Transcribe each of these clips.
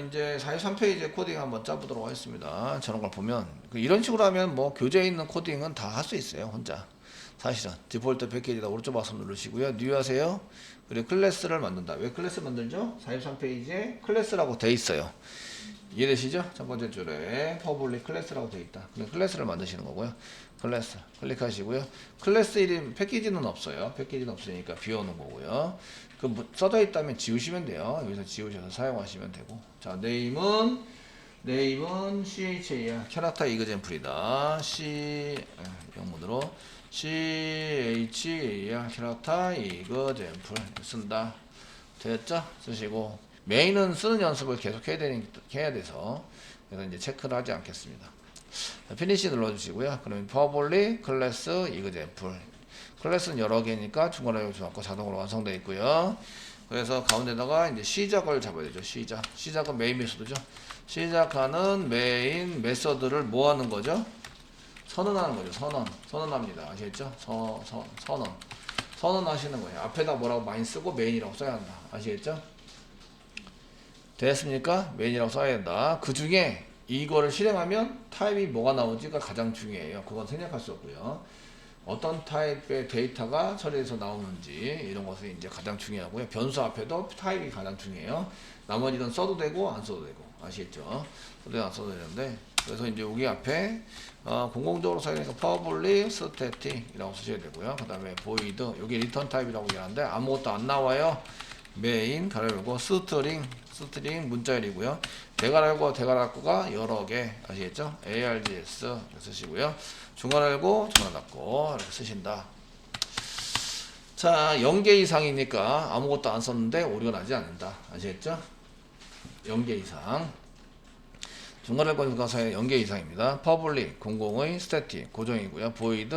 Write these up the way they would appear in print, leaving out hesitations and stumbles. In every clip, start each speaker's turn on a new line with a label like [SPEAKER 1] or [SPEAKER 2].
[SPEAKER 1] 이제 43페이지 코딩 한번 짜보도록 하겠습니다. 저런 걸 보면 이런 식으로 하면 뭐 교재에 있는 코딩은 다 할 수 있어요. 혼자. 사실은 디폴트 패키지다 오른쪽 마우스 누르시고요. 뉴 하세요. 그리고 클래스를 만든다. 왜 클래스 만들죠? 43페이지에 클래스라고 돼 있어요. 이해되시죠? 첫 번째 줄에 퍼블릭 클래스라고 돼 있다. 클래스를 만드시는 거고요. 클래스 클릭하시고요. 클래스 이름 패키지는 없어요. 패키지는 없으니까 비워놓은 거고요. 그 써져 있다면 지우시면 돼요. 여기서 지우셔서 사용하시면 되고. 자, 네임은 CHA야. 캐릭터 이그젠플이다. 영문으로 CHA야. 캐릭터 이그젠플 쓴다. 됐죠? 쓰시고 메인은 쓰는 연습을 계속 해야 돼서 그래서 이제 체크를 하지 않겠습니다. 피니시 눌러주시고요. 그러면 퍼블릭 클래스 이그젠플 클래스는 여러 개니까 중간에 주었고 자동으로 완성되어 있고요. 그래서 가운데다가 이제 시작을 잡아야 되죠. 시작은 메인 메소드죠. 시작하는 메인 메소드를 뭐 하는 거죠? 선언하는 거죠. 선언합니다. 아시겠죠? 선언하시는 거예요. 앞에다 뭐라고 많이 쓰고 메인이라고 써야 한다. 아시겠죠? 됐습니까? 메인이라고 써야 된다. 그 중에 이거를 실행하면 타입이 뭐가 나오지가 가장 중요해요. 그건 생략할 수 없고요. 어떤 타입의 데이터가 처리해서 나오는지 이런 것이 이제 가장 중요하고요. 변수 앞에도 타입이 가장 중요해요. 나머지는 써도 되고 안 써도 되고 아시겠죠? 써도 안 써도 되는데 그래서 이제 여기 앞에 공공적으로 사용하니까 public static이라고 쓰셔야 되고요. 그 다음에 void 여기 return 타입이라고 얘기하는데 아무것도 안 나와요. 메인 가로열고 스트링 문자열이고요. 대괄호고 대괄호가 여러 개 아시겠죠? args 쓰시고요. 중괄호고 중괄호 닫고 이렇게 쓰신다. 자, 0개 이상이니까 아무것도 안 썼는데 오류가 나지 않는다. 아시겠죠? 0개 이상. 중괄호고 가사의 0개 이상입니다. 퍼블릭 공공의 스태틱 고정이고요. void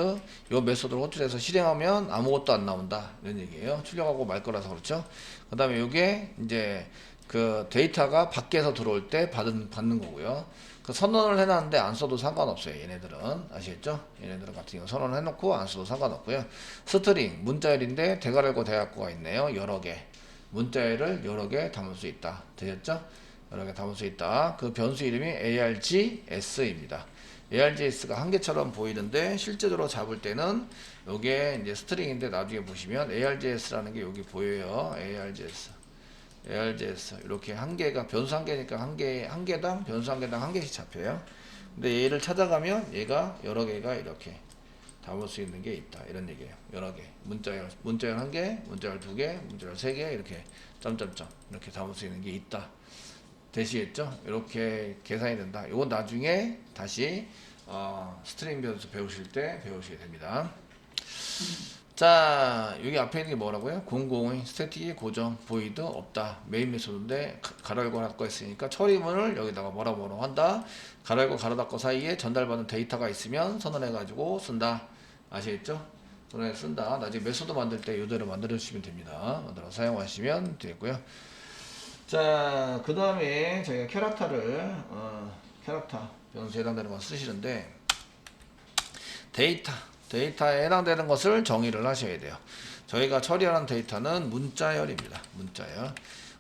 [SPEAKER 1] 요 메소드를 호출해서 실행하면 아무것도 안 나온다. 이런 얘기예요. 출력하고 말 거라서 그렇죠. 그 다음에 요게 이제 그 데이터가 밖에서 들어올 때 받는 거고요. 그 선언을 해놨는데 안 써도 상관없어요. 얘네들은 아시겠죠? 얘네들은 같은 경우 선언을 해놓고 안 써도 상관없고요. 스트링 문자열인데 대괄호고 대괄호가 있네요. 여러 개 문자열을 여러 개 담을 수 있다. 되셨죠? 여러 개 담을 수 있다. 그 변수 이름이 args입니다. args가 한 개처럼 보이는데 실제로 잡을 때는 요게 이제 스트링인데 나중에 보시면 args라는 게 여기 보여요. args 이렇게 한 개가 변수 한 개니까 한 개당 변수 한 개당 한 개씩 잡혀요. 근데 얘를 찾아가면 얘가 여러 개가 이렇게 담을 수 있는 게 있다. 이런 얘기예요. 여러 개 문자열 한 개, 문자열 두 개, 문자열 세 개 이렇게 점점점 이렇게 담을 수 있는 게 있다. 되시겠죠? 이렇게 계산이 된다. 이건 나중에 다시 스트링 변수 배우실 때 배우시게 됩니다. 자, 여기 앞에 있는 게 뭐라고요? 공공의 스태틱이 고정, void 없다. 메인 메소드인데 가로 열고 닫고 했으니까 처리문을 여기다가 뭐라고 한다. 가로 열고 가로 닫고 사이에 전달받는 데이터가 있으면 선언해가지고 쓴다. 아시겠죠? 선언해 쓴다. 나중에 메소드 만들 때 이대로 만들어 주시면 됩니다. 만들어 사용하시면 되고요. 자, 그 다음에 저희가 캐릭터를 캐릭터 변수에 해당되는 거 쓰시는데 데이터에 해당되는 것을 정의를 하셔야 돼요. 저희가 처리하는 데이터는 문자열입니다.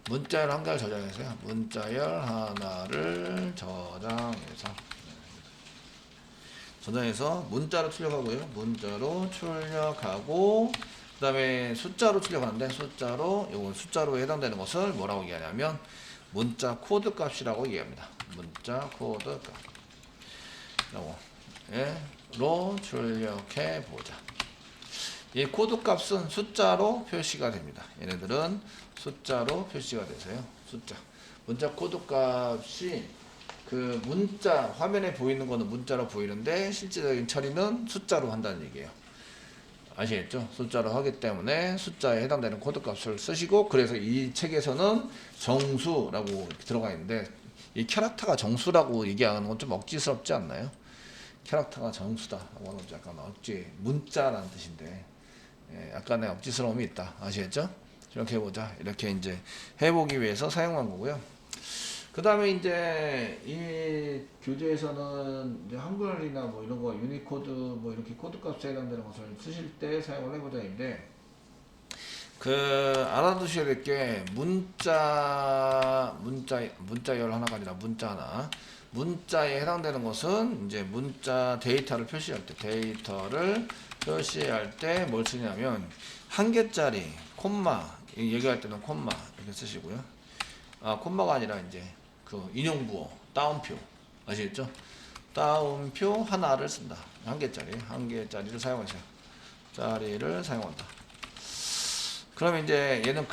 [SPEAKER 1] 문자열 한 개를 저장해서요. 문자열 하나를 저장해서 문자로 출력하고요. 문자로 출력하고 그 다음에 숫자로 출력하는데 숫자로 해당되는 것을 뭐라고 얘기하냐면 문자 코드 값이라고 얘기합니다. 문자 코드 값 로 출력해 보자. 이 코드 값은 숫자로 표시가 됩니다. 얘네들은 숫자로 표시가 돼서요. 문자 코드 값이 그 문자 화면에 보이는 거는 문자로 보이는데 실질적인 처리는 숫자로 한다는 얘기예요. 아시겠죠? 숫자로 하기 때문에 숫자에 해당되는 코드 값을 쓰시고 그래서 이 책에서는 정수라고 들어가 있는데 이 캐릭터가 정수라고 얘기하는 건 좀 억지스럽지 않나요? 캐릭터가 정수다 라고 하는 약간 억지 문자라는 뜻인데 약간의 억지스러움이 있다. 아시겠죠? 이렇게 해보자. 이렇게 이제 해보기 위해서 사용한 거고요. 그 다음에 이제 이 교재에서는 이제 한글이나 뭐 이런 거 유니코드 뭐 이렇게 코드 값에 해당되는 것을 쓰실 때 사용을 해보자인데 알아두셔야 될 게 문자열 하나가 아니라 문자 하나. 문자에 해당되는 것은 이제 문자 데이터를 표시할 때 뭘 쓰냐면 한 개짜리 콤마 얘기할 때는 콤마 이렇게 쓰시고요. 콤마가 아니라 이제 그 인용부호 따옴표 아시겠죠? 따옴표 하나를 쓴다. 한 개짜리를 사용하세요. 짜리를 사용한다. 그러면 이제 얘는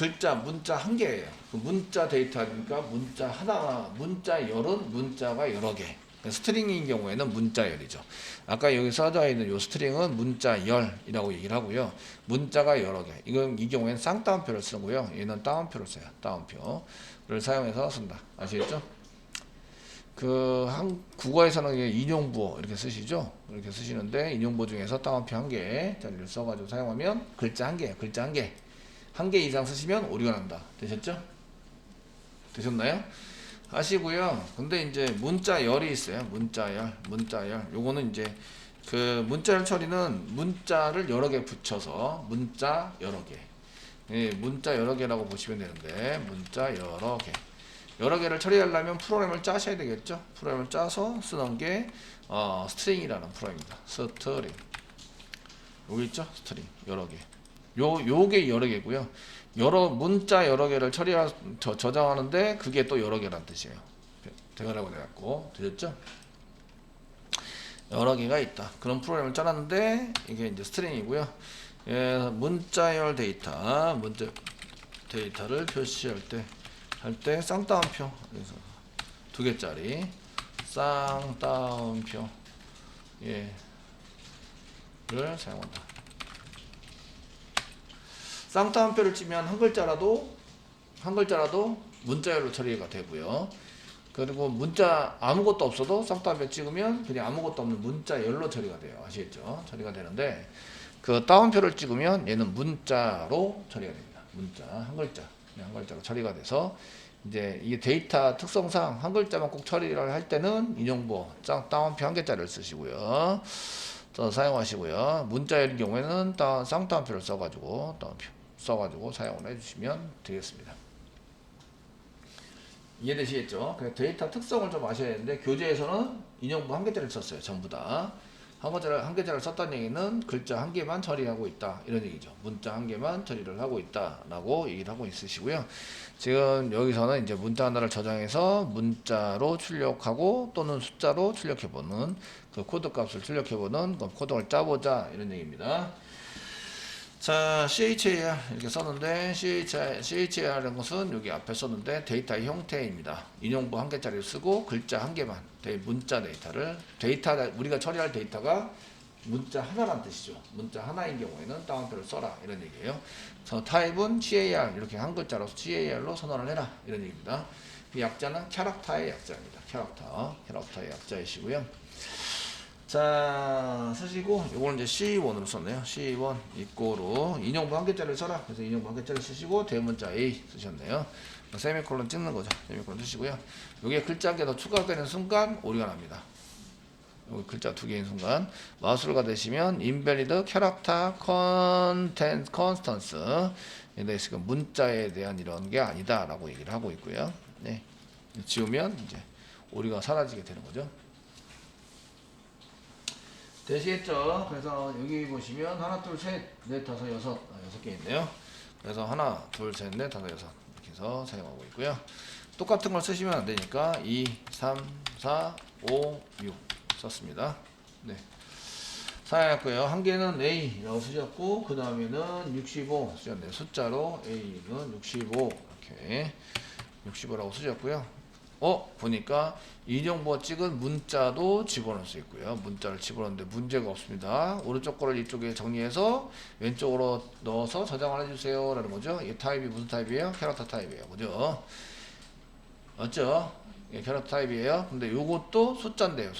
[SPEAKER 1] 문자 한 개예요. 그 문자 데이터니까 문자 하나, 문자 열은 문자가 여러 개. 스트링인 경우에는 문자열이죠. 아까 여기 써져 있는 요 스트링은 문자열이라고 얘기를 하고요. 문자가 여러 개. 이 경우에는 쌍따옴표를 쓰고요. 얘는 따옴표를 써요. 따옴표를 사용해서 쓴다. 아시겠죠? 국어에서는 인용부호 이렇게 쓰시죠? 이렇게 쓰시는데 인용부호 중에서 따옴표 한 개짜리를 써가지고 사용하면 글자 한 개예요. 글자 한 개. 한 개 이상 쓰시면 오류가 난다. 되셨죠? 되셨나요? 하시고요. 근데 이제 문자열이 있어요. 문자열. 요거는 이제 그 문자열 처리는 문자를 여러 개 붙여서 문자 여러 개. 예, 문자 여러 개라고 보시면 되는데 문자 여러 개. 여러 개를 처리하려면 프로그램을 짜셔야 되겠죠? 프로그램을 짜서 쓰는 게 스트링이라는 프로그램입니다. 스트링. 여기 있죠? 스트링 여러 개. 요게 여러 개고요. 문자 여러 개를 저장하는데 그게 또 여러 개란 뜻이에요. 대괄하고 돼갖고 되셨죠? 여러 개가 있다. 그런 프로그램을 짜놨는데 이게 이제 스트링이고요. 문자열 문자 데이터를 표시할 때 쌍따옴표 그래서 두 개짜리 쌍따옴표 를 사용한다. 쌍따옴표를 치면 한 글자라도 문자열로 처리가 되고요. 그리고 문자 아무것도 없어도 쌍따옴표 찍으면 그냥 아무것도 없는 문자열로 처리가 돼요. 아시겠죠? 처리가 되는데 그 따옴표를 찍으면 얘는 문자로 처리가 됩니다. 문자 한 글자로 처리가 돼서 이제 이게 데이터 특성상 한 글자만 꼭 처리를 할 때는 인용부호 따옴표 한 개짜리를 쓰시고요. 사용하시고요. 문자열인 경우에는 쌍따옴표를 써가지고 사용을 해주시면 되겠습니다. 이해되시겠죠? 데이터 특성을 좀 아셔야 되는데 교재에서는 인용부 한 개짜리를 썼어요. 전부 다. 한 개짜리를 썼다는 얘기는 글자 한 개만 처리하고 있다. 이런 얘기죠. 문자 한 개만 처리를 하고 있다. 라고 얘기를 하고 있으시고요. 지금 여기서는 이제 문자 하나를 저장해서 문자로 출력하고 또는 숫자로 출력해보는 그 코드 값을 출력해보는 그 코드를 짜보자. 이런 얘기입니다. 자, CHAR 이렇게 썼는데 CHAR이라는 것은 여기 앞에 썼는데 데이터의 형태입니다. 인용부 한 개짜리를 쓰고 글자 한 개만 문자 우리가 처리할 데이터가 문자 하나란 뜻이죠. 문자 하나인 경우에는 따옴표를 써라 이런 얘기예요. 그래서 타입은 CAR 이렇게 한 글자로 CAR로 선언을 해라 이런 얘기입니다. 그 약자는 캐릭터의 약자입니다. 캐릭터의 약자이시고요. 자, 쓰시고 요거는 이제 C1으로 썼네요. C1 이꼬로 인용부 한 개짜리를 써라. 그래서 인용부 한 개짜리 쓰시고 대문자 A 쓰셨네요. 세미콜론 찍는 거죠. 세미콜론 쓰시고요. 요게 글자 한 개 더 추가되는 순간 오류가 납니다. 여기 글자 두 개인 순간 마우스를 가대시면 invalid character constants 문자에 대한 이런 게 아니다 라고 얘기를 하고 있고요. 네. 지우면 이제 오류가 사라지게 되는 거죠. 되시겠죠? 그래서 여기 보시면 하나, 둘, 셋, 넷, 다섯, 여섯 개 있네요. 그래서 하나, 둘, 셋, 넷, 다섯, 여섯 이렇게 해서 사용하고 있고요. 똑같은 걸 쓰시면 안 되니까 2, 3, 4, 5, 6 썼습니다. 네. 사용했고요. 한 개는 A라고 쓰셨고 그 다음에는 65 쓰셨네요. 숫자로 A는 65 이렇게 65라고 쓰셨고요. 보니까 인용부호 찍은 문자도 집어넣을 수 있고요. 문자를 집어넣는데 문제가 없습니다. 오른쪽 거를 이쪽에 정리해서 왼쪽으로 넣어서 저장을 해주세요 라는 거죠. 이 타입이 무슨 타입이에요? 캐릭터 타입이에요. 그죠? 맞죠? 예, 캐릭터 타입이에요. 근데 요것도 숫자인데요.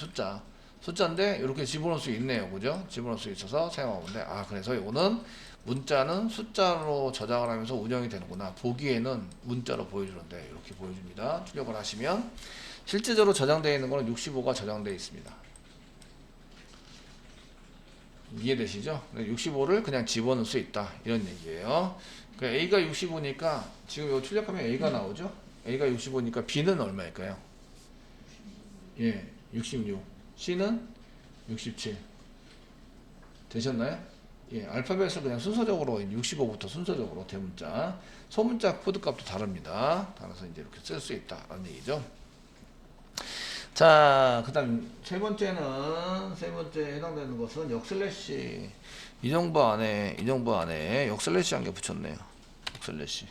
[SPEAKER 1] 숫자인데 이렇게 집어넣을 수 있네요. 그죠? 집어넣을 수 있어서 사용하고 있는데 그래서 이거는 문자는 숫자로 저장을 하면서 운영이 되는구나. 보기에는 문자로 보여주는데 이렇게 보여줍니다. 출력을 하시면 실제적으로 저장되어 있는 거는 65가 저장되어 있습니다. 이해되시죠? 65를 그냥 집어넣을 수 있다 이런 얘기예요. 그러니까 A가 65니까 지금 이거 출력하면 A가 나오죠? A가 65니까 B는 얼마일까요? 예, 66. C는 67. 되셨나요? 예, 알파벳을 그냥 순서적으로 65부터 순서적으로 대문자, 소문자 코드 값도 다릅니다. 따라서 이제 이렇게 쓸 수 있다라는 얘기죠. 자, 그 다음 세 번째 해당되는 것은 역슬래시. 이 정보 안에 역슬래시 한 개 붙였네요. 역슬래시.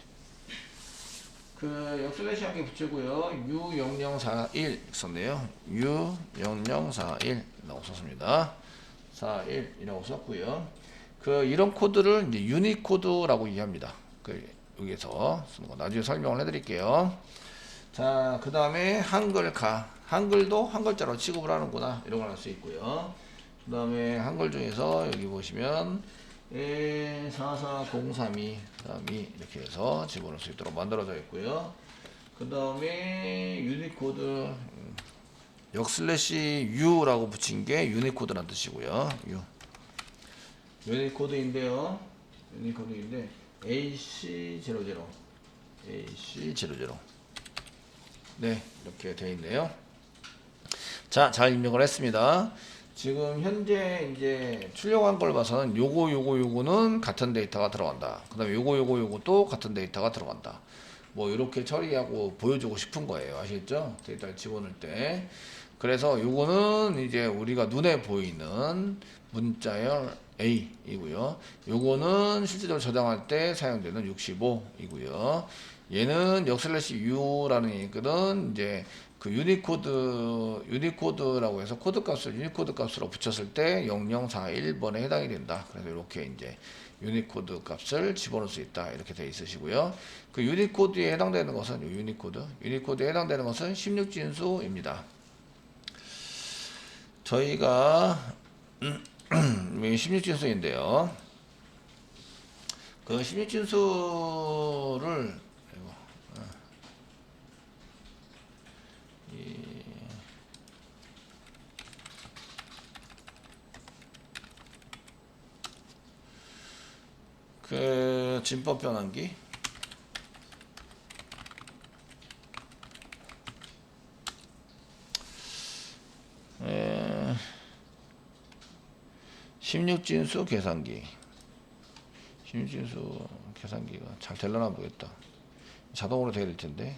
[SPEAKER 1] 그 역슬래시 한 개 붙이고요. U0041 썼네요. U0041이라고 썼습니다. 41이라고 썼고요. 그 이런 코드를 이제 유니코드라고 이해합니다. 그 여기서 쓰는 거 나중에 설명을 해드릴게요. 자, 그 다음에 한글도 한 글자로 취급을 하는구나 이런 걸 알 수 있고요. 그 다음에 한글 중에서 여기 보시면 44032 이렇게 해서 집어넣을 수 있도록 만들어져 있고요. 그 다음에 유니코드 역슬래시 U라고 붙인 게 유니코드란 뜻이고요. 유니코드인데 AC00 네, 이렇게 되어 있네요. 자, 잘 입력을 했습니다. 지금 현재 이제 출력한 걸 봐서는 요거는 같은 데이터가 들어간다. 그 다음에 요것도 같은 데이터가 들어간다. 뭐 이렇게 처리하고 보여주고 싶은 거예요. 아시겠죠? 데이터를 집어넣을 때. 그래서 요거는 이제 우리가 눈에 보이는 문자열 A이고요. 요거는 실제적으로 저장할 때 사용되는 65이고요. 얘는 역슬래시 U라는 얘기거든. 이제 그 유니코드라고 해서 코드 값을 유니코드 값으로 붙였을 때 0041번에 해당이 된다. 그래서 이렇게 이제 유니코드 값을 집어넣을 수 있다. 이렇게 되어 있으시고요. 그 유니코드에 해당되는 것은 유니코드에 해당되는 것은 16진수입니다. 저희가 16진수인데요. 그 16진수를 그 진법 변환기 16진수 계산기 16진수 계산기가 잘 되려나 모르겠다. 자동으로 되어야 될 텐데.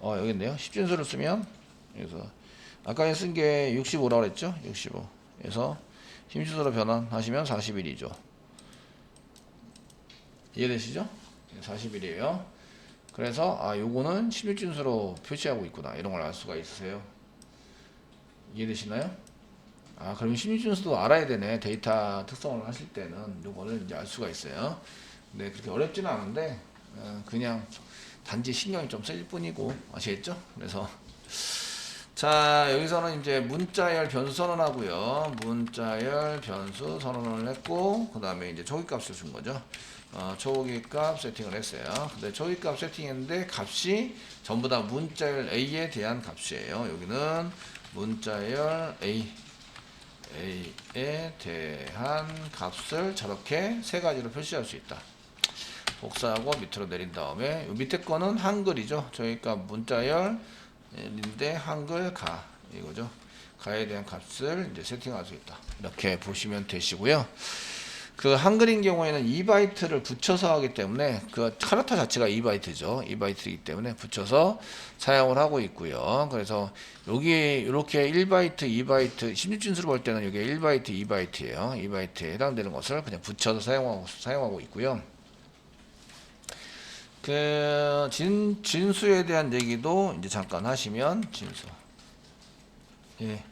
[SPEAKER 1] 여기 있네요. 10진수를 쓰면 그래서 아까 쓴 게 65라고 그랬죠? 65에서 10진수로 변환하시면 41이죠. 이해되시죠? 41이에요. 그래서 요거는 16진수로 표시하고 있구나 이런 걸 알 수가 있으세요. 이해되시나요? 그럼 16진수도 알아야 되네. 데이터 특성을 하실 때는 요거를 이제 알 수가 있어요. 근데 그렇게 어렵지는 않은데 그냥 단지 신경이 좀 쓰일 뿐이고 아시겠죠? 그래서 자, 여기서는 이제 문자열 변수 선언하고요. 문자열 변수 선언을 했고 그 다음에 이제 초기값을 준 거죠. 초기값 세팅을 했어요. 근데 초기값 세팅했는데 값이 전부 다 문자열 A에 대한 값이에요. 여기는 문자열 A에 대한 값을 저렇게 세 가지로 표시할 수 있다. 복사하고 밑으로 내린 다음에 밑에 거는 한글이죠. 저희가 문자열인데 한글 가 이거죠. 가에 대한 값을 이제 세팅할 수 있다. 이렇게 보시면 되시고요. 그 한글인 경우에는 2바이트를 붙여서 하기 때문에 그 카라터 자체가 2바이트죠. 2바이트이기 때문에 붙여서 사용을 하고 있고요. 그래서 여기 이렇게 1바이트, 2바이트 16진수로 볼 때는 이게 1바이트, 2바이트예요. 2바이트에 해당되는 것을 그냥 붙여서 사용하고 있고요. 그 진수에 대한 얘기도 이제 잠깐 하시면 진수. 예.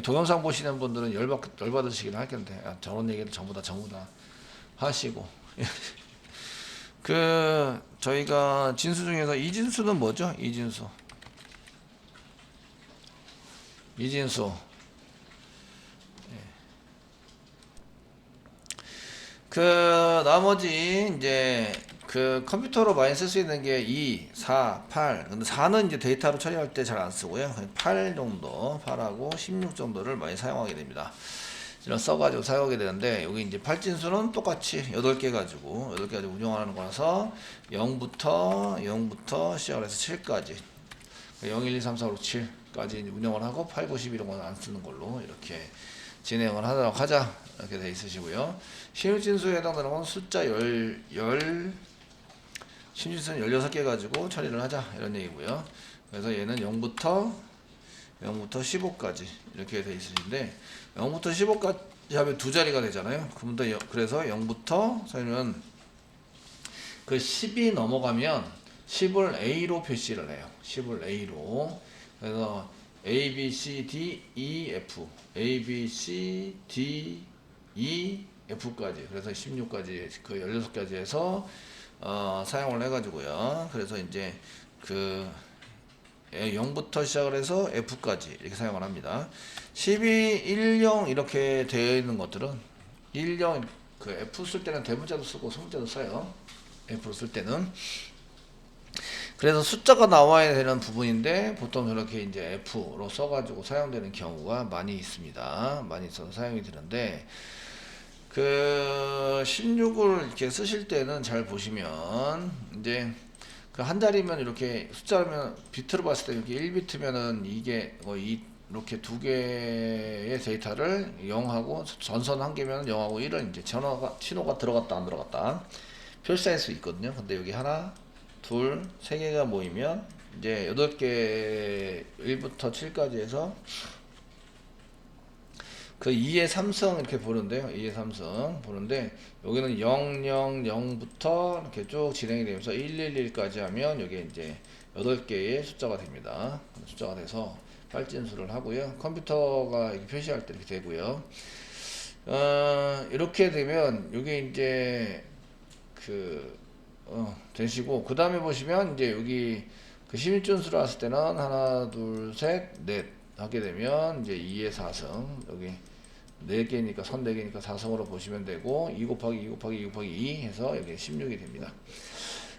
[SPEAKER 1] 동영상 보시는 분들은 열받으시긴 할 텐데 저런 얘기를 전부 다 하시고 그 저희가 진수 중에서 이진수는 뭐죠? 이진수 그 나머지 이제 그 컴퓨터로 많이 쓸 수 있는 게 2, 4, 8. 근데 4는 이제 데이터로 처리할 때 잘 안 쓰고요. 8 정도, 8하고 16 정도를 많이 사용하게 됩니다. 이런 써가지고 사용하게 되는데, 여기 이제 팔진수는 똑같이 8개 가지고 운영하는 거라서 0부터 시작을 해서 7까지 0, 1, 2, 3, 4, 5, 7까지 운영을 하고 8, 9, 10 이런 건 안 쓰는 걸로 이렇게 진행을 하도록 하자, 이렇게 돼 있으시고요. 신유진수에 해당되는 건 숫자 신유진수는 16개 가지고 처리를 하자, 이런 얘기고요. 그래서 얘는 0부터 15까지 이렇게 돼 있으신데, 0부터 15까지 하면 두 자리가 되잖아요. 그래서 0부터 저희는 그 10이 넘어가면 10을 A로 표시를 해요. 10을 A로. 그래서 A, B, C, D, E, F, A, B, C, D, E, F까지. 그래서 16까지 그 16까지 해서 사용을 해가지고요. 그래서 이제 그 0부터 시작을 해서 F까지 이렇게 사용을 합니다. 12, 10 이렇게 되어 있는 것들은 10 그 F 쓸 때는 대문자도 쓰고 소문자도 써요. F로 쓸 때는. 그래서 숫자가 나와야 되는 부분인데 보통 저렇게 이제 F로 써가지고 사용되는 경우가 많이 있습니다. 많이 있어서 사용이 되는데, 그 16을 이렇게 쓰실 때는 잘 보시면 이제 그 한 자리면 이렇게 숫자면 비트로 봤을 때 이렇게 1비트면은 이게 이렇게 두 개의 데이터를 0하고 전선 한 개면 0하고 1은 이제 신호가 들어갔다 안 들어갔다 표시할 수 있거든요. 근데 여기 하나, 둘, 세 개가 모이면 이제 8개 1부터 7까지 해서 그 2의 3승 이렇게 보는데요. 2의 3승 보는데, 여기는 0, 0, 0부터 이렇게 쭉 진행이 되면서 111까지 하면 여기 이제 8개의 숫자가 됩니다. 숫자가 돼서 발진수를 하고요. 컴퓨터가 이렇게 표시할 때 이렇게 되고요. 이렇게 되면 여기 이제 되시고, 그 다음에 보시면 이제 여기 그 심입준수를 했을 때는 하나, 둘, 셋, 넷 하게 되면 이제 2의 4승 여기 4개니까 선 4개니까 4승으로 보시면 되고, 2 곱하기 2 곱하기 2 곱하기 2 해서 여기 16이 됩니다.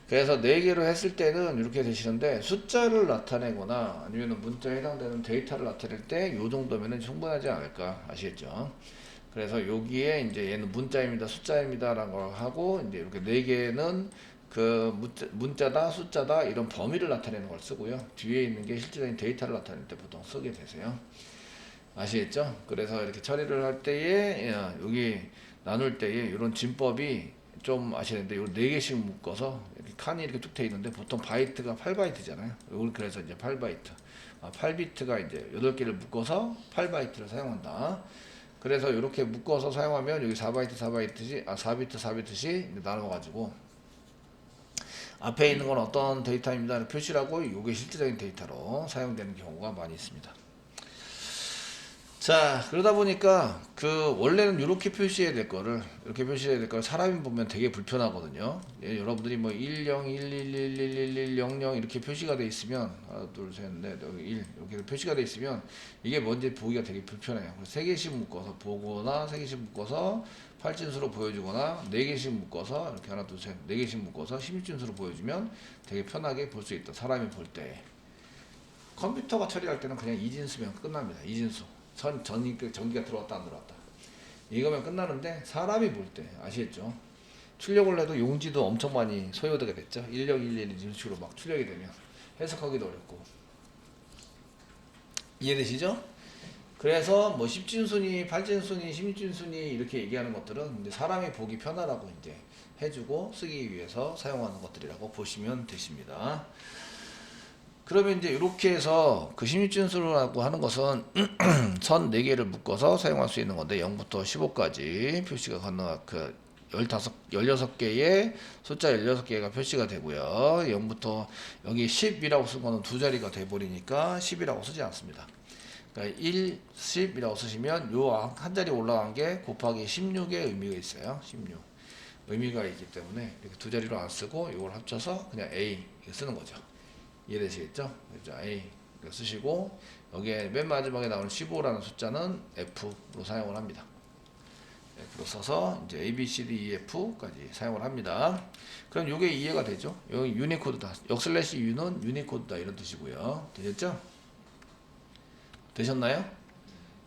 [SPEAKER 1] 그래서 4개로 했을 때는 이렇게 되시는데, 숫자를 나타내거나 아니면 문자에 해당되는 데이터를 나타낼 때 요 정도면은 충분하지 않을까, 아시겠죠? 그래서 여기에 이제 얘는 문자입니다, 숫자입니다 라는 걸 하고, 이제 이렇게 4개는 그 문자다, 숫자다 이런 범위를 나타내는 걸 쓰고요. 뒤에 있는 게 실질적인 데이터를 나타낼 때 보통 쓰게 되세요. 아시겠죠? 그래서 이렇게 처리를 할 때에 여기 나눌 때에 이런 진법이 좀 아시는데, 요 4개씩 묶어서 이렇게 칸이 이렇게 쭉 돼 있는데 보통 바이트가 8바이트잖아요. 그래서 이제 8바이트, 8비트가 이제 8개를 묶어서 8바이트를 사용한다. 그래서 이렇게 묶어서 사용하면 여기 4비트 나눠가지고 앞에 있는 건 어떤 데이터입니다 표시를 하고, 이게 실질적인 데이터로 사용되는 경우가 많이 있습니다. 자, 그러다 보니까 그 원래는 이렇게 표시해야 될 거를 사람이 보면 되게 불편하거든요. 여러분들이 뭐 10, 11111100 이렇게 표시가 돼 있으면, 하나, 둘, 셋, 넷, 여기 1 이렇게 표시가 돼 있으면 이게 뭔지 보기가 되게 불편해요. 그래서 3개씩 묶어서 보거나 3개씩 묶어서 팔진수로 보여주거나 4개씩 묶어서 이렇게 하나, 둘, 셋, 4개씩 묶어서 16진수로 보여주면 되게 편하게 볼 수 있다. 사람이 볼 때. 컴퓨터가 처리할 때는 그냥 2진수면 끝납니다. 2진수. 전기가 들어왔다 안 들어왔다 이거면 끝나는데, 사람이 볼 때 아시겠죠? 출력을 해도 용지도 엄청 많이 소요되게 됐죠. 1611 이런 식으로 막 출력이 되면 해석하기도 어렵고. 이해되시죠? 그래서 뭐 10진순위, 8진순위, 16진순위 이렇게 얘기하는 것들은 이제 사람이 보기 편하라고 이제 해주고 쓰기 위해서 사용하는 것들이라고 보시면 되십니다. 그러면 이제 이렇게 해서 그 16진수라고 하는 것은 선 4개를 묶어서 사용할 수 있는 건데, 0부터 15까지 표시가 가능한 그 16개의 숫자 16개가 표시가 되고요. 0부터 여기 10이라고 쓴 거는 두 자리가 돼 버리니까 10이라고 쓰지 않습니다. 그러니까 1, 10이라고 쓰시면 요 한 자리 올라간 게 곱하기 16의 의미가 있어요. 16 의미가 있기 때문에 이렇게 두 자리로 안 쓰고 이걸 합쳐서 그냥 A 쓰는 거죠. 이해되시겠죠? 그렇죠? A 쓰시고, 여기에 맨 마지막에 나오는 15라는 숫자는 F로 사용을 합니다. F로 써서 이제 A, B, C, D, E, F까지 사용을 합니다. 그럼 이게 이해가 되죠? 여기 유니코드다. U는 유니코드다 이런 뜻이고요. 되셨죠? 되셨나요?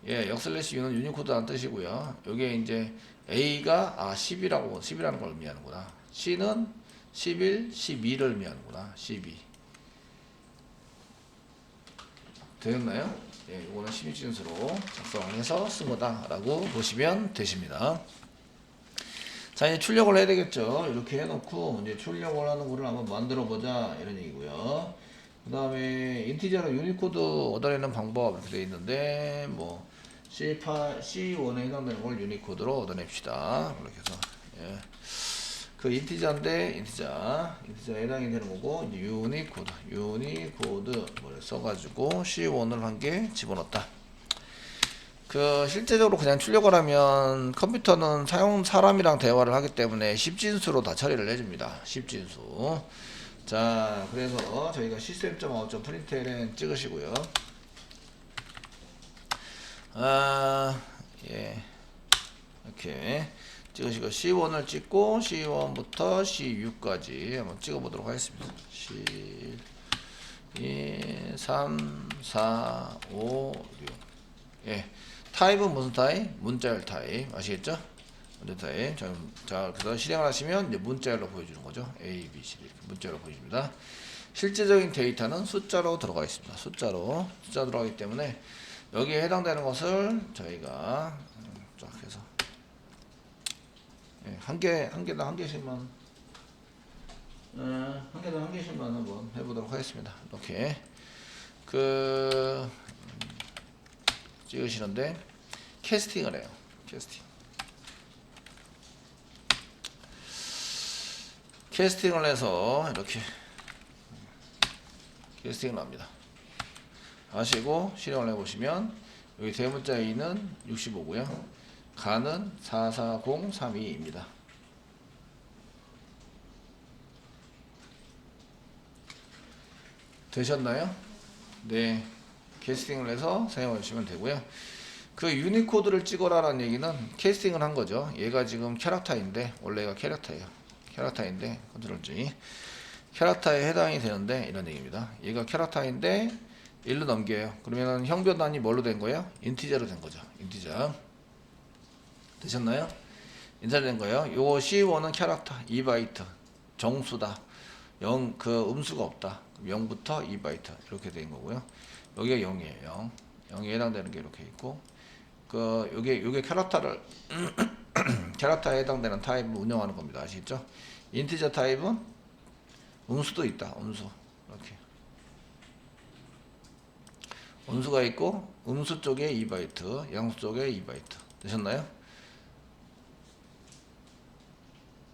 [SPEAKER 1] 예, 역슬래시 U는 유니코드라는 뜻이고요. 요게 이제 A가 10이라는 걸 의미하는구나. C는 11, 12를 의미하는구나. 12. 되었나요? 예, 이거는 12진수로 작성을 해서 쓴 거다라고 보시면 되십니다. 자, 이제 출력을 해야 되겠죠. 이렇게 해놓고 이제 출력을 하는 거를 한번 만들어 보자 이런 얘기고요. 그 다음에 인티저로 유니코드 얻어내는 방법 이렇게 되어 있는데 뭐 C1에 해당되는 걸 유니코드로 얻어냅시다. 이렇게 해서 예. 그 인티저인데 인티저에 해당이 되는 거고 이제 유니코드 뭐 써가지고 C1을 한 개 집어넣었다. 그 실제적으로 그냥 출력을 하면 컴퓨터는 사람이랑 대화를 하기 때문에 10진수로 다 처리를 해줍니다. 10진수. 자, 그래서 저희가 system.out.println 찍으시고요. 예, 이렇게 찍으시고 C1을 찍고 C1부터 C6까지 한번 찍어보도록 하겠습니다. C 2, 3, 4, 5, 6. 예. 타입은 무슨 타입? 문자열 타입. 아시겠죠? 문자 타입. 자, 그래서 실행을 하시면 이제 문자열로 보여주는 거죠. A, B, C 이렇게 문자열로 보여줍니다. 실제적인 데이터는 숫자로 들어가 있습니다. 숫자 들어가기 때문에 여기에 해당되는 것을 저희가 쫙 해서 예, 한 개당 한 개씩만 한번 해보도록 하겠습니다. 이렇게 찍으시는데 캐스팅을 해요. 캐스팅을 해서 이렇게 캐스팅을 합니다. 하시고 실행을 해보시면 여기 대문자 A는 65고요. 가는 44032입니다. 되셨나요? 네. 캐스팅을 해서 사용해 주시면 되고요. 그 유니코드를 찍어라라는 얘기는 캐스팅을 한 거죠. 얘가 지금 캐릭터인데 원래 얘가 캐릭터인데 컨트롤 G 캐릭터에 해당이 되는데 이런 얘기입니다. 얘가 캐릭터인데 1로 넘겨요. 그러면은 형변환이 뭘로 된 거예요? 인티저로 된 거죠. 인티저. 되셨나요? 인사를 된 거예요. 요거 C1은 캐릭터 2바이트 정수다. 음수가 없다. 0부터 2바이트 이렇게 된 거고요. 여기가 0이에요. 0에 해당되는 게 이렇게 있고, 요게 캐릭터에 해당되는 타입을 운영하는 겁니다. 아시겠죠? 인티저 타입은 음수도 있다. 음수. 이렇게. 음수가 있고, 음수 쪽에 2바이트, 양수 쪽에 2바이트. 되셨나요?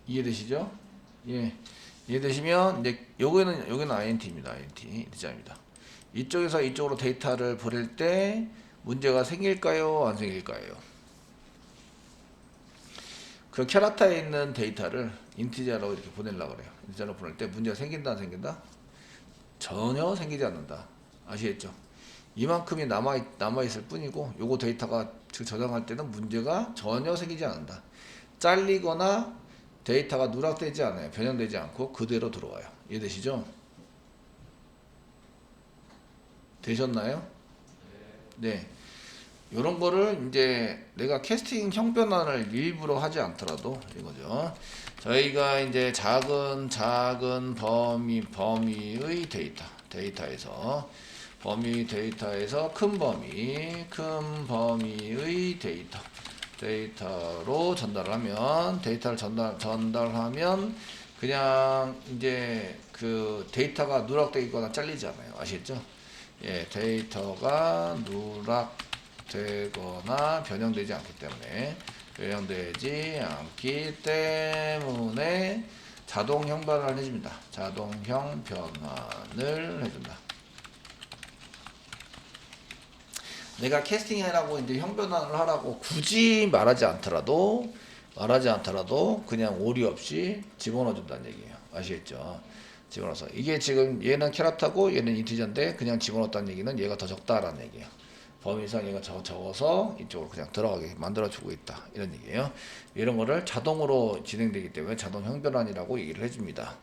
[SPEAKER 1] 이해되시죠? 예. 이해되시면, 이제, 여기는 INT입니다. INT. 인티저입니다. 이쪽에서 이쪽으로 데이터를 보낼 때 문제가 생길까요? 안 생길까요? 그 캐릭터에 있는 데이터를 인티저로 이렇게 보내려고 그래요. 인티저로 보낼 때 문제가 생긴다 안 생긴다? 전혀 생기지 않는다. 아시겠죠? 이만큼이 남아있을 뿐이고 요거 데이터가 저장할 때는 문제가 전혀 생기지 않는다. 잘리거나 데이터가 누락되지 않아요. 변형되지 않고 그대로 들어와요. 이해되시죠? 되셨나요? 네. 요런 거를 이제 내가 캐스팅 형변환을 일부러 하지 않더라도 이거죠. 저희가 이제 작은 범위의 데이터에서 큰 범위의 데이터로 데이터를 전달하면 그냥 이제 그 데이터가 누락되거나 잘리지 않아요. 아시겠죠? 예, 데이터가 누락되거나 변형되지 않기 때문에 자동 형변환을 해줍니다. 자동 형변환을 해준다. 내가 캐스팅해라고 이제 형변환을 하라고 굳이 말하지 않더라도 그냥 오류 없이 집어넣어 준다는 얘기예요. 아시겠죠? 집어넣어서 이게 지금 얘는 캐릭터고 얘는 인티저인데 그냥 집어넣었다는 얘기는 얘가 더 적다라는 얘기예요. 범위상 얘가 적어서 이쪽으로 그냥 들어가게 만들어주고 있다 이런 얘기예요. 이런 거를 자동으로 진행되기 때문에 자동 형변환이라고 얘기를 해줍니다.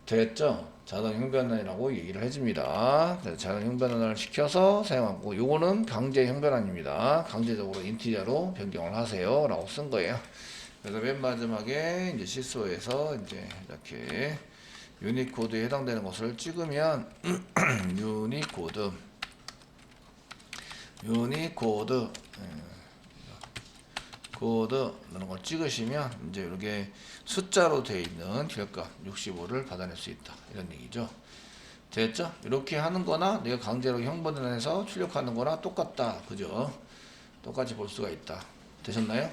[SPEAKER 1] 됐죠? 자동 형변환이라고 얘기를 해줍니다. 그래서 자동 형변환을 시켜서 사용하고, 요거는 강제 형변환입니다. 강제적으로 인티저로 변경을 하세요 라고 쓴 거예요. 그래서 맨 마지막에 이제 시소에서 이제 이렇게 유니코드에 해당되는 것을 찍으면 유니코드 코드라는 걸 찍으시면 이제 이렇게 숫자로 되어 있는 결과 65를 받아낼 수 있다 이런 얘기죠. 됐죠? 이렇게 하는 거나 내가 강제로 형변환해서 출력하는 거나 똑같다, 그죠? 똑같이 볼 수가 있다. 되셨나요?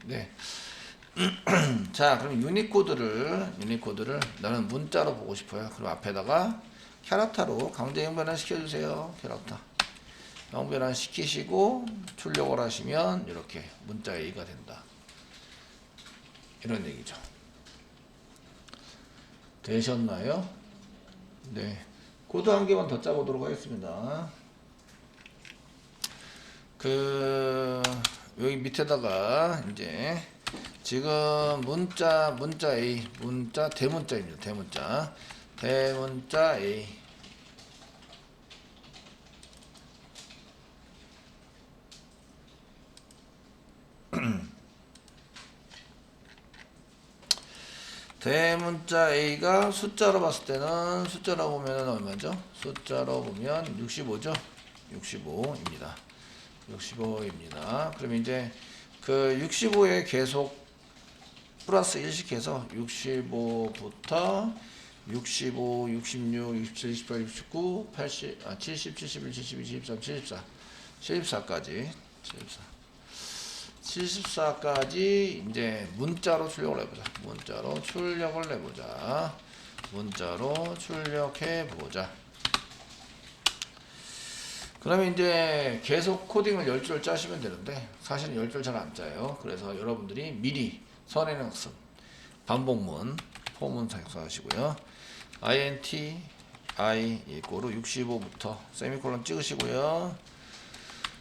[SPEAKER 1] 네. 자, 그럼 유니코드를 나는 문자로 보고 싶어요. 그럼 앞에다가 캐릭터로 강제 형변환 시켜주세요. 캐릭터 형변환 시키시고 출력을 하시면 이렇게 문자 A가 된다, 이런 얘기죠. 되셨나요? 네. 코드 한 개만 더 짜보도록 하겠습니다. 여기 밑에다가 이제 지금 문자 A, 대문자입니다. 대문자 A. 대문자 A가 숫자로 봤을 때는, 숫자로 보면 얼마죠? 숫자로 보면 65죠? 65입니다. 65입니다. 그럼 이제 그 65에 계속 플러스 1씩 해서 65부터 65, 66, 67, 68, 69, 80, 70, 71, 72, 73, 74, 74까지 74까지 이제 문자로 출력을 해보자. 문자로 출력해보자. 그러면 이제 계속 코딩을 10줄 짜시면 되는데 사실은 10줄 잘 안 짜요. 그래서 여러분들이 미리 선행 학습 반복문 포문 사용하시고요. int i 이꼬르 65부터 세미콜론 찍으시고요.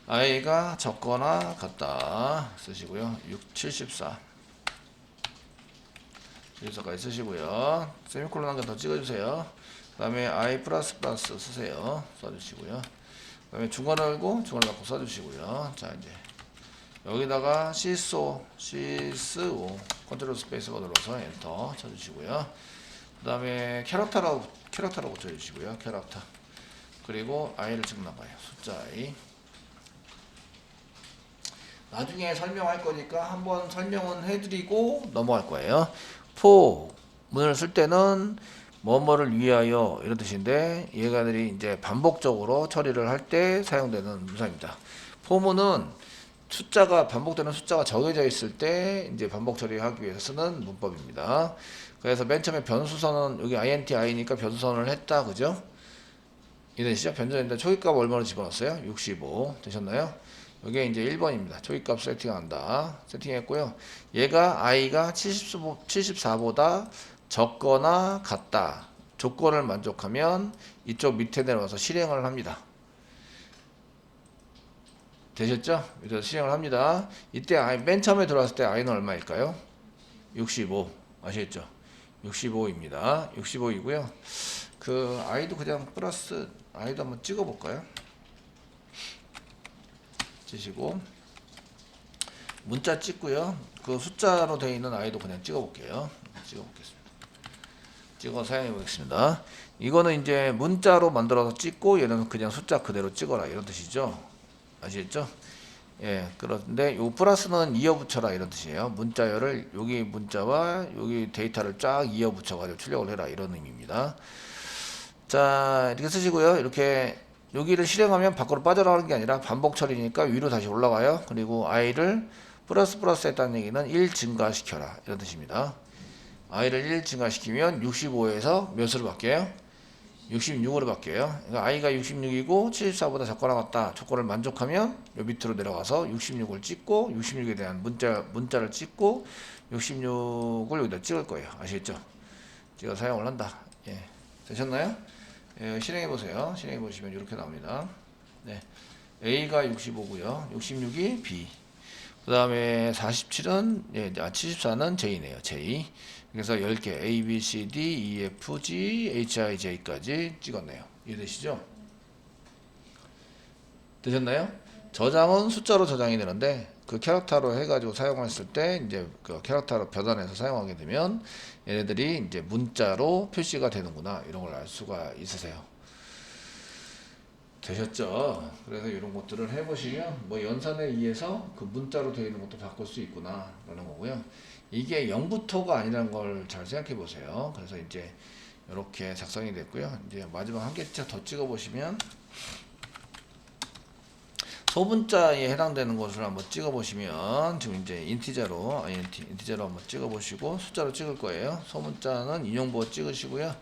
[SPEAKER 1] i가 적거나 같다 쓰시고요. 74까지 쓰시고요. 세미콜론 한 개 더 찍어주세요. 그 다음에 i 플러스 플러스 쓰세요. 써주시고요. 그 다음에 중괄호 열고 중괄호 닫고 써주시고요. 자, 이제 여기다가 시소 컨트롤 스페이스바 눌러서 엔터 쳐주시고요. 그 다음에 캐릭터로 붙여주시고요. 캐릭터. 그리고 i를 찍나봐요. 숫자 i. 나중에 설명할 거니까 한번 설명은 해드리고 넘어갈 거예요. 포문을 쓸 때는 뭐뭐를 위하여 이런 뜻인데, 얘가들이 이제 반복적으로 처리를 할 때 사용되는 문사입니다. 포문은 숫자가 반복되는 숫자가 정해져 있을 때 이제 반복 처리하기 위해서 쓰는 문법입니다. 그래서 맨 처음에 변수선은 여기 int i니까 변수선을 했다, 그죠? 이해되시죠? 변수선인데 초기값 얼마로 집어넣었어요? 65 되셨나요? 이게 이제 1번입니다. 초기값 세팅한다. 세팅했고요. 얘가 i가 74보다 적거나 같다. 조건을 만족하면 이쪽 밑에 내려와서 실행을 합니다. 되셨죠? 이래서 실행을 합니다. 이때 맨 처음에 들어왔을 때 i는 얼마일까요? 65. 아시겠죠? 65입니다. 65이고요. 그 i도 그냥 플러스 i도 한번 찍어 볼까요? 찍으시고 문자 찍고요. 그 숫자로 되어 있는 i도 그냥 찍어 볼게요. 찍어 보겠습니다. 찍어 사용해 보겠습니다. 이거는 이제 문자로 만들어서 찍고, 얘는 그냥 숫자 그대로 찍어라 이런 뜻이죠. 아시겠죠? 예, 그런데 요 플러스는 이어 붙여라 이런 뜻이에요. 문자열을 여기 문자와 여기 데이터를 쫙 이어 붙여 가지고 출력을 해라 이런 의미입니다. 자, 이렇게 쓰시고요. 이렇게 여기를 실행하면 밖으로 빠져나가는 게 아니라 반복 처리니까 위로 다시 올라가요. 그리고 i를 플러스 했다는 얘기는 1 증가시켜라 이런 뜻입니다. i를 1 증가시키면 65에서 몇으로 바뀌어요? 66으로 바뀌어요. 그러니까 i가 66이고 74보다 적거나 같다. 조건을 만족하면 요 밑으로 내려가서 66을 찍고 66에 대한 문자를 찍고 66을 여기다 찍을 거예요. 아시겠죠? 제가 사용을 한다. 예. 되셨나요? 예, 실행해 보세요. 실행해 보시면 이렇게 나옵니다. 네. a가 65고요. 66이 b. 그 다음에 47은 74는 j네요. j. 그래서 10개 A, B, C, D, E, F, G, H, I, J까지 찍었네요. 이해되시죠? 되셨나요? 저장은 숫자로 저장이 되는데 그 캐릭터로 해가지고 사용했을 때 이제 그 캐릭터로 변환해서 사용하게 되면 얘네들이 이제 문자로 표시가 되는구나 이런 걸 알 수가 있으세요. 되셨죠? 그래서 이런 것들을 해보시면 뭐 연산에 의해서 그 문자로 되어 있는 것도 바꿀 수 있구나 라는 거고요. 이게 0부터가 아니라는 걸 잘 생각해 보세요. 그래서 이제 이렇게 작성이 됐고요. 이제 마지막 한 개차 더 찍어 보시면 소문자에 해당되는 것을 한번 찍어 보시면 지금 이제 인티저로 한번 찍어 보시고 숫자로 찍을 거예요. 소문자는 인용부호 찍으시고요.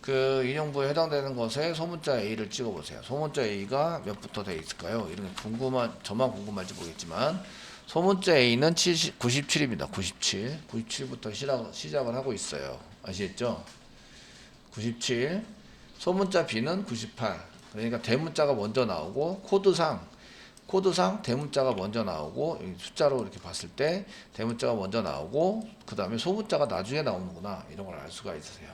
[SPEAKER 1] 그 인용부에 해당되는 것에 소문자 A를 찍어 보세요. 소문자 A가 몇부터 되어 있을까요? 이런 게 저만 궁금할지 모르겠지만 소문자 A는 97입니다. 97부터 시작을 하고 있어요. 아시겠죠? 97. 소문자 B는 98. 그러니까 대문자가 먼저 나오고 코드상 대문자가 먼저 나오고 숫자로 이렇게 봤을 때 대문자가 먼저 나오고 그 다음에 소문자가 나중에 나오는구나 이런 걸 알 수가 있으세요.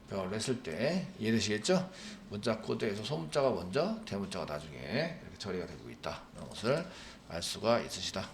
[SPEAKER 1] 배열을 했을 때 이해되시겠죠? 문자 코드에서 소문자가 먼저 대문자가 나중에 이렇게 처리가 되고 있다 이런 것을 알 수가 있으시다.